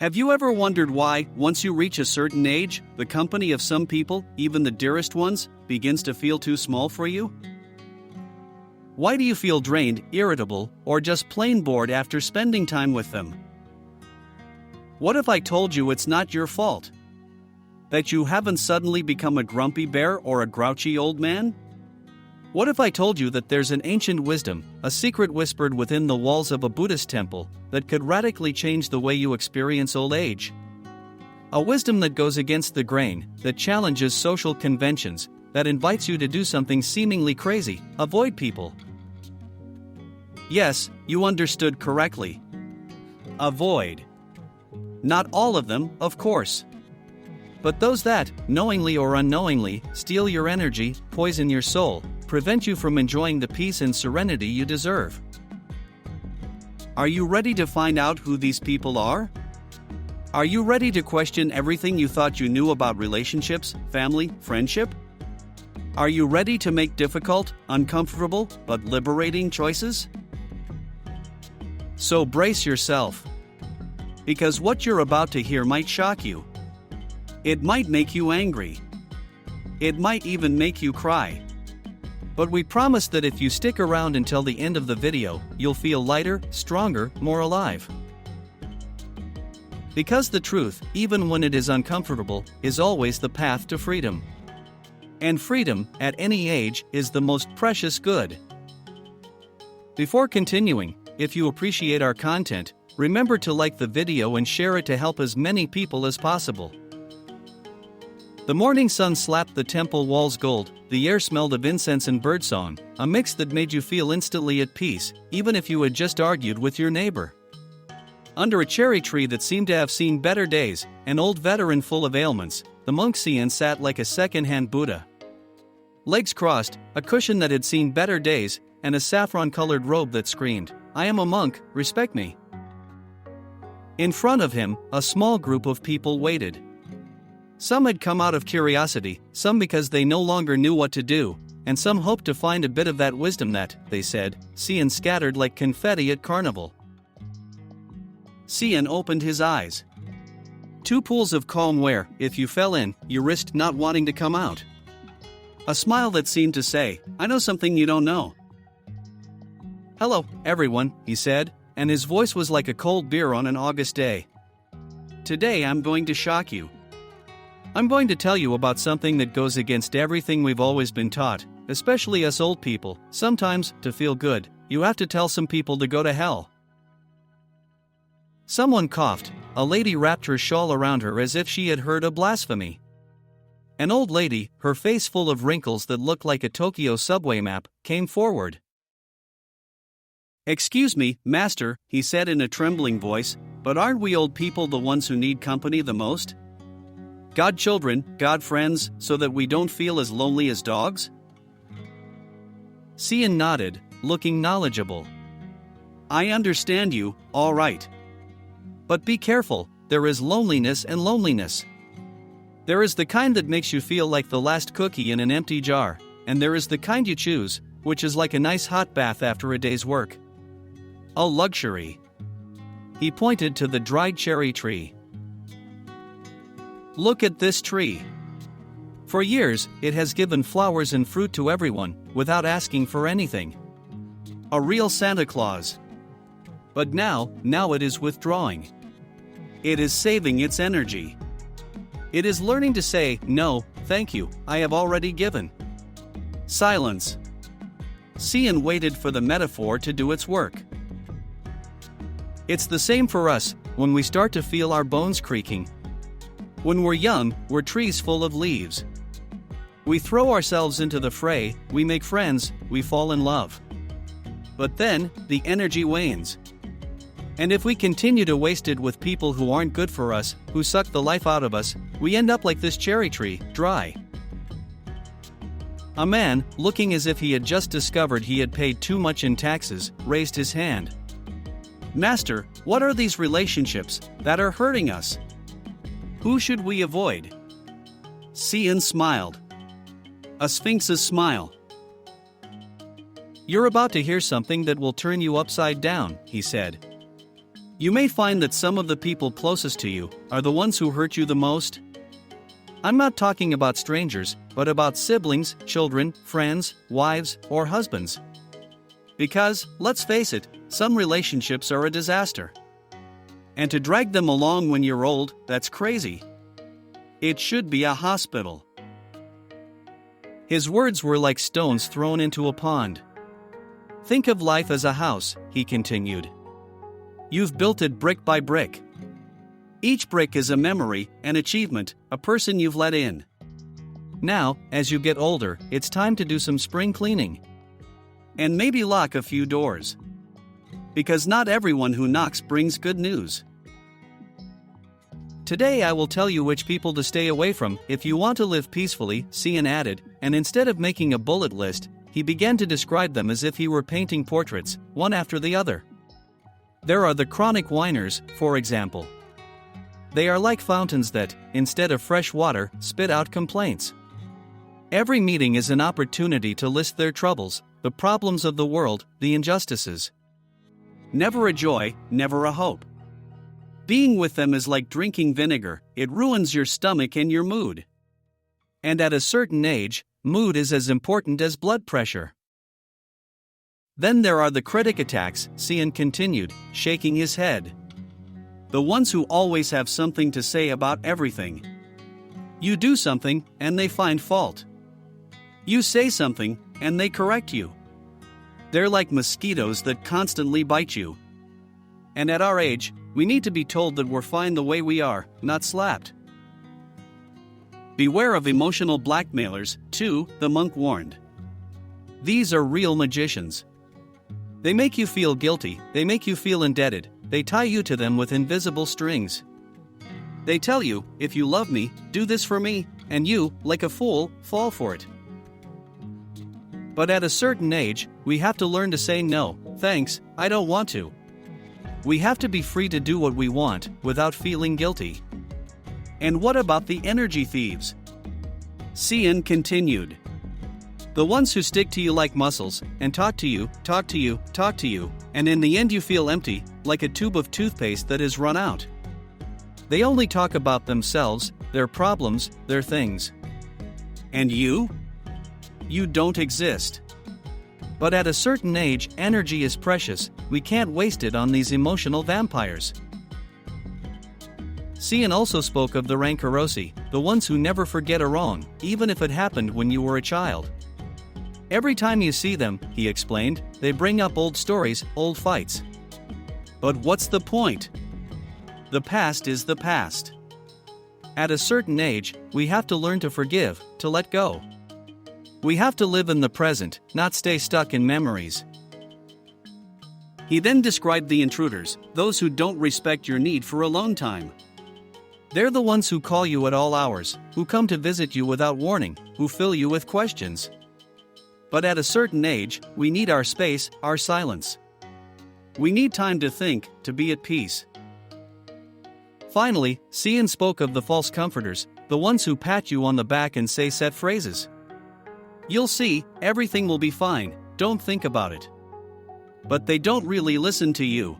Have you ever wondered why, once you reach a certain age, the company of some people, even the dearest ones, begins to feel too small for you? Why do you feel drained, irritable, or just plain bored after spending time with them? What if I told you it's not your fault? That you haven't suddenly become a grumpy bear or a grouchy old man? What if I told you that there's an ancient wisdom, a secret whispered within the walls of a Buddhist temple, that could radically change the way you experience old age? A wisdom that goes against the grain, that challenges social conventions, that invites you to do something seemingly crazy, avoid people. Yes, you understood correctly. Avoid. Not all of them, of course. But those that, knowingly or unknowingly, steal your energy, poison your soul, prevent you from enjoying the peace and serenity you deserve. Are you ready to find out who these people are? Are you ready to question everything you thought you knew about relationships, family, friendship? Are you ready to make difficult, uncomfortable, but liberating choices? So brace yourself. Because what you're about to hear might shock you. It might make you angry. It might even make you cry. But we promise that if you stick around until the end of the video, you'll feel lighter, stronger, more alive. Because the truth, even when it is uncomfortable, is always the path to freedom. And freedom, at any age, is the most precious good. Before continuing, if you appreciate our content, remember to like the video and share it to help as many people as possible. The morning sun slapped the temple walls gold, the air smelled of incense and birdsong, a mix that made you feel instantly at peace, even if you had just argued with your neighbor. Under a cherry tree that seemed to have seen better days, an old veteran full of ailments, the monk Cian sat like a second-hand Buddha. Legs crossed, a cushion that had seen better days, and a saffron-colored robe that screamed, "I am a monk, respect me." In front of him, a small group of people waited. Some had come out of curiosity, some because they no longer knew what to do, and some hoped to find a bit of that wisdom that, they said, Cian scattered like confetti at carnival. Cian opened his eyes. Two pools of calm where, if you fell in, you risked not wanting to come out. A smile that seemed to say, "I know something you don't know." "Hello, everyone," he said, and his voice was like a cold beer on an August day. "Today I'm going to shock you. I'm going to tell you about something that goes against everything we've always been taught, especially us old people. Sometimes, to feel good, you have to tell some people to go to hell." Someone coughed. A lady wrapped her shawl around her as if she had heard a blasphemy. An old lady, her face full of wrinkles that looked like a Tokyo subway map, came forward. "Excuse me, master," he said in a trembling voice, "but aren't we old people the ones who need company the most? God children, God friends, so that we don't feel as lonely as dogs?" Cian nodded, looking knowledgeable. "I understand you, all right. But be careful, there is loneliness and loneliness. There is the kind that makes you feel like the last cookie in an empty jar, and there is the kind you choose, which is like a nice hot bath after a day's work. A luxury." He pointed to the dried cherry tree. "Look at this tree. For years, it has given flowers and fruit to everyone, without asking for anything. A real Santa Claus. But now it is withdrawing. It is saving its energy. It is learning to say, 'No, thank you, I have already given.'" Silence. Cian waited for the metaphor to do its work. It's the same for us, when we start to feel our bones creaking. When we're young, we're trees full of leaves. We throw ourselves into the fray, we make friends, we fall in love. But then, the energy wanes. And if we continue to waste it with people who aren't good for us, who suck the life out of us, we end up like this cherry tree, dry. A man, looking as if he had just discovered he had paid too much in taxes, raised his hand. "Master, what are these relationships that are hurting us? Who should we avoid?" Cian smiled. A sphinx's smile. "You're about to hear something that will turn you upside down," he said. You may find that some of the people closest to you are the ones who hurt you the most. I'm not talking about strangers, but about siblings, children, friends, wives, or husbands. Because, let's face it, some relationships are a disaster. And to drag them along when you're old, that's crazy. It should be a hospital. His words were like stones thrown into a pond. Think of life as a house, he continued. You've built it brick by brick. Each brick is a memory, an achievement, a person you've let in. Now, as you get older, it's time to do some spring cleaning. And maybe lock a few doors. Because not everyone who knocks brings good news. Today I will tell you which people to stay away from if you want to live peacefully, Cian added, and instead of making a bullet list, he began to describe them as if he were painting portraits, one after the other. There are the chronic whiners, for example. They are like fountains that, instead of fresh water, spit out complaints. Every meeting is an opportunity to list their troubles, the problems of the world, the injustices. Never a joy, never a hope. Being with them is like drinking vinegar, it ruins your stomach and your mood. And at a certain age, mood is as important as blood pressure. Then there are the critic attacks, Cian continued, shaking his head. The ones who always have something to say about everything. You do something, and they find fault. You say something, and they correct you. They're like mosquitoes that constantly bite you. And at our age, we need to be told that we're fine the way we are, not slapped. Beware of emotional blackmailers, too, the monk warned. These are real magicians. They make you feel guilty, they make you feel indebted, they tie you to them with invisible strings. They tell you, if you love me, do this for me, and you, like a fool, fall for it. But at a certain age, we have to learn to say no, thanks, I don't want to. We have to be free to do what we want, without feeling guilty. And what about the energy thieves? Cian continued. The ones who stick to you like muscles, and talk to you, and in the end you feel empty, like a tube of toothpaste that has run out. They only talk about themselves, their problems, their things. And you? You don't exist. But at a certain age, energy is precious, we can't waste it on these emotional vampires. Cian also spoke of the rancorosi, the ones who never forget a wrong, even if it happened when you were a child. Every time you see them, he explained, they bring up old stories, old fights. But what's the point? The past is the past. At a certain age, we have to learn to forgive, to let go. We have to live in the present, not stay stuck in memories. He then described the intruders, those who don't respect your need for alone time. They're the ones who call you at all hours, who come to visit you without warning, who fill you with questions. But at a certain age, we need our space, our silence. We need time to think, to be at peace. Finally, Cian spoke of the false comforters, the ones who pat you on the back and say set phrases. You'll see, everything will be fine, don't think about it. But they don't really listen to you.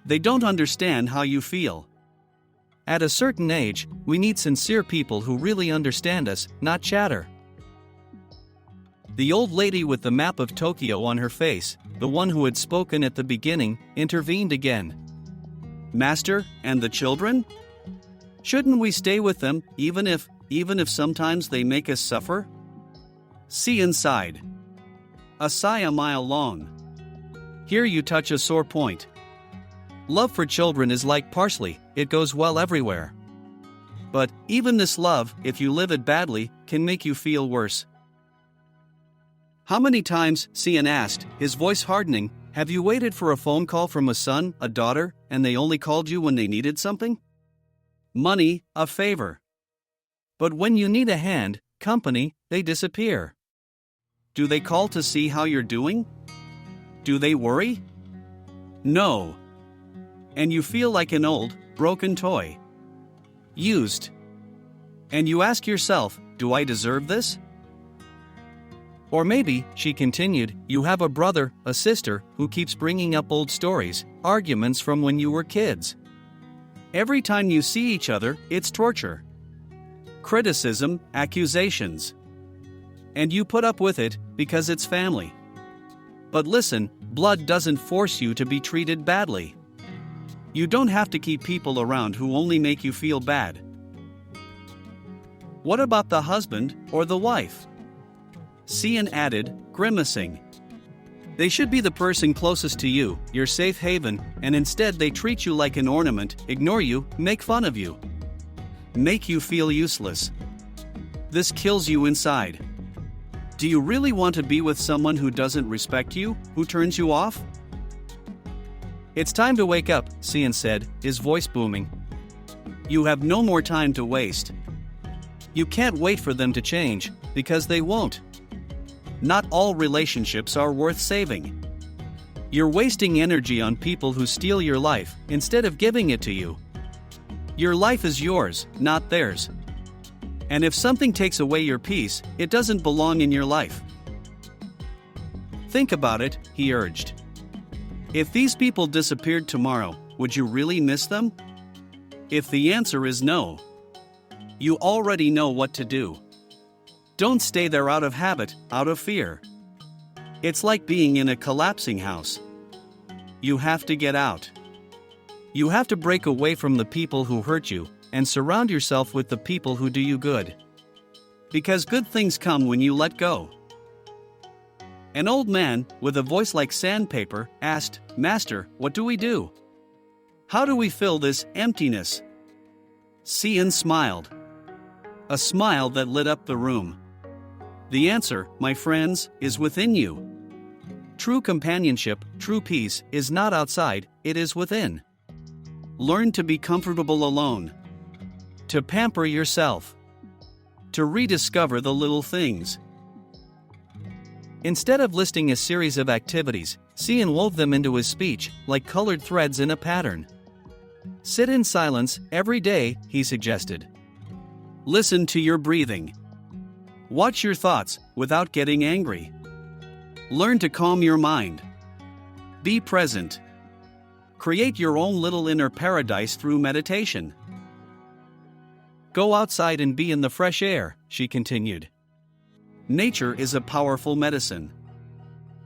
They don't understand how you feel. At a certain age, we need sincere people who really understand us, not chatter. The old lady with the map of Tokyo on her face, the one who had spoken at the beginning, intervened again. Master, and the children? Shouldn't we stay with them, even if sometimes they make us suffer? Cian sighed. A sigh a mile long. Here you touch a sore point. Love for children is like parsley, it goes well everywhere. But, even this love, if you live it badly, can make you feel worse. How many times, Cian asked, his voice hardening, have you waited for a phone call from a son, a daughter, and they only called you when they needed something? Money, a favor. But when you need a hand, company, they disappear. Do they call to see how you're doing? Do they worry? No. And you feel like an old, broken toy. Used. And you ask yourself, do I deserve this? Or maybe, she continued, you have a brother, a sister, who keeps bringing up old stories, arguments from when you were kids. Every time you see each other, it's torture. Criticism, accusations. And you put up with it, because it's family. But listen, blood doesn't force you to be treated badly. You don't have to keep people around who only make you feel bad. What about the husband, or the wife? Cian added, grimacing. They should be the person closest to you, your safe haven, and instead they treat you like an ornament, ignore you, make fun of you. Make you feel useless. This kills you inside. Do you really want to be with someone who doesn't respect you, who turns you off? It's time to wake up, Cian said, his voice booming. You have no more time to waste. You can't wait for them to change, because they won't. Not all relationships are worth saving. You're wasting energy on people who steal your life, instead of giving it to you. Your life is yours, not theirs. And if something takes away your peace, it doesn't belong in your life. Think about it, he urged. If these people disappeared tomorrow, would you really miss them? If the answer is no, you already know what to do. Don't stay there out of habit, out of fear. It's like being in a collapsing house. You have to get out. You have to break away from the people who hurt you, and surround yourself with the people who do you good. Because good things come when you let go. An old man, with a voice like sandpaper, asked, Master, what do we do? How do we fill this emptiness? Cian smiled. A smile that lit up the room. The answer, my friends, is within you. True companionship, true peace, is not outside, it is within. Learn to be comfortable alone. To pamper yourself. To rediscover the little things. Instead of listing a series of activities, Cian wove them into his speech, like colored threads in a pattern. Sit in silence every day, he suggested. Listen to your breathing. Watch your thoughts without getting angry. Learn to calm your mind. Be present. Create your own little inner paradise through meditation. Go outside and be in the fresh air, she continued. Nature is a powerful medicine.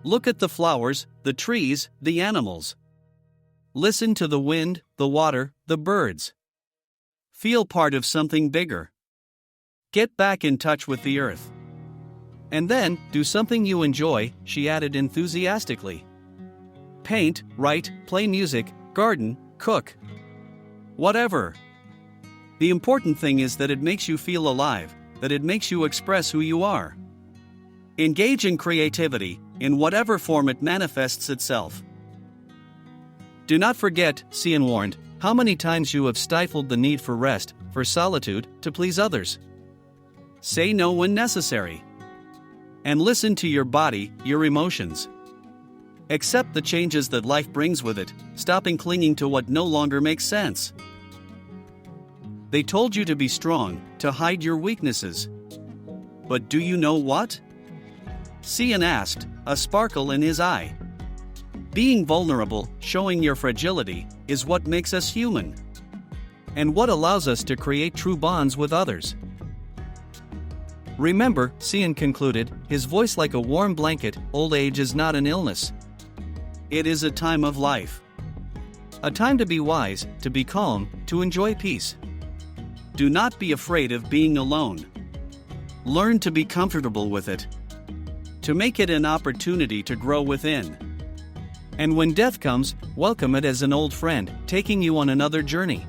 Look at the flowers, the trees, the animals. Listen to the wind, the water, the birds. Feel part of something bigger. Get back in touch with the earth. And then, do something you enjoy, she added enthusiastically. Paint, write, play music, garden, cook. Whatever. The important thing is that it makes you feel alive, that it makes you express who you are. Engage in creativity, in whatever form it manifests itself. Do not forget, Cian warned, how many times you have stifled the need for rest, for solitude, to please others. Say no when necessary. And listen to your body, your emotions. Accept the changes that life brings with it, stopping clinging to what no longer makes sense. They told you to be strong, to hide your weaknesses. But do you know what? Cian asked, a sparkle in his eye. Being vulnerable, showing your fragility, is what makes us human. And what allows us to create true bonds with others. Remember, Cian concluded, his voice like a warm blanket, old age is not an illness. It is a time of life. A time to be wise, to be calm, to enjoy peace. Do not be afraid of being alone. Learn to be comfortable with it. To make it an opportunity to grow within. And when death comes, welcome it as an old friend, taking you on another journey.